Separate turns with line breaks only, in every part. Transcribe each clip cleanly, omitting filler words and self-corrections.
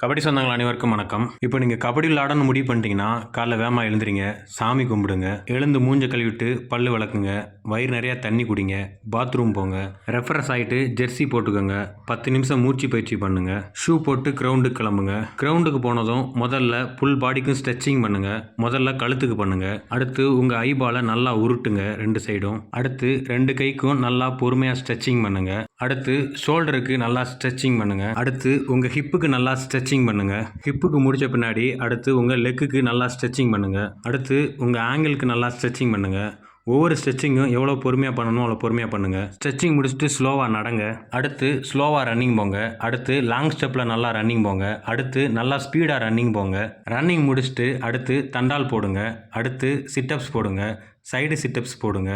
கபடி சொந்தங்கள் அனைவருக்கும் வணக்கம். இப்போ நீங்கள் கபடி விளாடணும்னு முடிவு பண்ணிட்டீங்கன்னா காலைல வேகமாக எழுந்துறீங்க, சாமி கும்பிடுங்க, எழுந்து மூஞ்ச கழுவிட்டு பல்லு விளக்குங்க, வயிறு நிறையா தண்ணி குடிங்க, பாத்ரூம் போங்க, ரெஃப்ரெஷ் ஆகிட்டு ஜெர்சி போட்டுக்கோங்க, 10 நிமிஷம் மூச்சு பயிற்சி பண்ணுங்க, ஷூ போட்டு கிரவுண்டுக்கு கிளம்புங்க. கிரவுண்டுக்கு போனதும் முதல்ல ஃபுல் பாடிக்கும் ஸ்ட்ரெச்சிங் பண்ணுங்க. முதல்ல கழுத்துக்கு பண்ணுங்க. அடுத்து உங்கள் ஐபாலை நல்லா உருட்டுங்க 2 சைடும். அடுத்து 2 கைக்கும் நல்லா பொறுமையாக ஸ்ட்ரெச்சிங் பண்ணுங்க. அடுத்து ஷோல்டருக்கு நல்லா ஸ்ட்ரெச்சிங் பண்ணுங்க. அடுத்து உங்கள் ஹிப்புக்கு நல்லா ஸ்ட்ரெச்சிங் பண்ணுங்க. ஹிப்புக்கு முடிச்ச பின்னாடி அடுத்து உங்கள் லெக்குக்கு நல்லா ஸ்ட்ரெச்சிங் பண்ணுங்க. அடுத்து உங்கள் ஆங்கிளுக்கு நல்லா ஸ்ட்ரெச்சிங் பண்ணுங்க. ஒவ்வொரு ஸ்ட்ரெச்சிங்கும் எவ்வளோ பொறுமையாக பண்ணணுமோ அவ்வளோ பொறுமையாக பண்ணுங்கள். ஸ்ட்ரெச்சிங் முடிச்சுட்டு ஸ்லோவாக நடங்க. அடுத்து ஸ்லோவாக ரன்னிங் போங்க. அடுத்து லாங் ஸ்டெப்பில் நல்லா ரன்னிங் போங்க. அடுத்து நல்லா ஸ்பீடாக ரன்னிங் போங்க. ரன்னிங் முடிச்சுட்டு அடுத்து தண்டால் போடுங்க. அடுத்து சிட்டப்ஸ் போடுங்க. சைடு சிட்டப்ஸ் போடுங்க.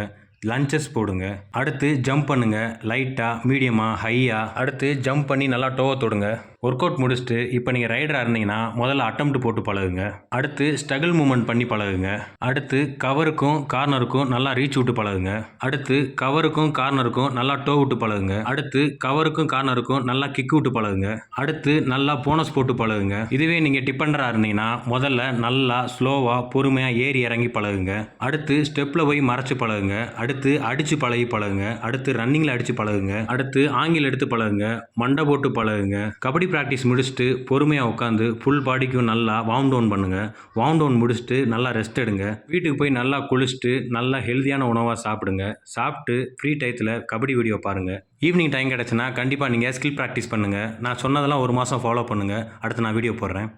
லஞ்சஸ் போடுங்க. அடுத்து ஜம்ப் பண்ணுங்க. லைட்டாக, மீடியமாக, ஹையாக. அடுத்து ஜம்ப் பண்ணி நல்லா டோவை தொடுங்க. ஒர்க் அவுட் முடிச்சுட்டு இப்போ நீங்கள் ரைடராக இருந்தீங்கன்னா முதல்ல அட்டம்ப்ட் போட்டு பழகுங்க. அடுத்து ஸ்ட்ரகிள் மூமெண்ட் பண்ணி பழகுங்க. அடுத்து கவருக்கும் கார்னருக்கும் நல்லா ரீச் விட்டு பழகுங்க. அடுத்து கவருக்கும் கார்னருக்கும் நல்லா டோ விட்டு பழகுங்க. அடுத்து கவருக்கும் கார்னருக்கும் நல்லா கிக் விட்டு பழகுங்க. அடுத்து நல்லா போனஸ் போட்டு பழகுங்க. இதுவே நீங்கள் டிபெண்டராக இருந்தீங்கன்னா முதல்ல நல்லா ஸ்லோவாக பொறுமையாக ஏறி இறங்கி பழகுங்க. அடுத்து ஸ்டெப்பில் போய் மறைச்சு பழகுங்க. அடுத்து அடித்து பழகி பழகுங்க. அடுத்து ரன்னிங்கில் அடித்து பழகுங்க. அடுத்து ஆங்கில் எடுத்து பழகுங்க. மண்டை போட்டு பழகுங்க. கபடி ப்ராக்டிஸ் முடிச்சுட்டு பொறுமையாக உட்காந்து ஃபுல் பாடிக்கும் நல்லா வார்ம் டவுன் பண்ணுங்கள். வார்ம் டவுன் முடிச்சுட்டு நல்லா ரெஸ்ட் எடுங்க. வீட்டுக்கு போய் நல்லா குளிச்சுட்டு நல்லா ஹெல்த்தியான உணவாக சாப்பிடுங்க. சாப்பிட்டு ஃப்ரீ டயத்தில் கபடி வீடியோ பாருங்கள். ஈவினிங் டைம் கிடச்சுன்னா கண்டிப்பாக நீங்கள் ஸ்கில் ப்ராக்டிஸ் பண்ணுங்கள். நான் சொன்னதெல்லாம் 1 மாதம் ஃபாலோ பண்ணுங்கள். அடுத்து நான் வீடியோ போடுறேன்.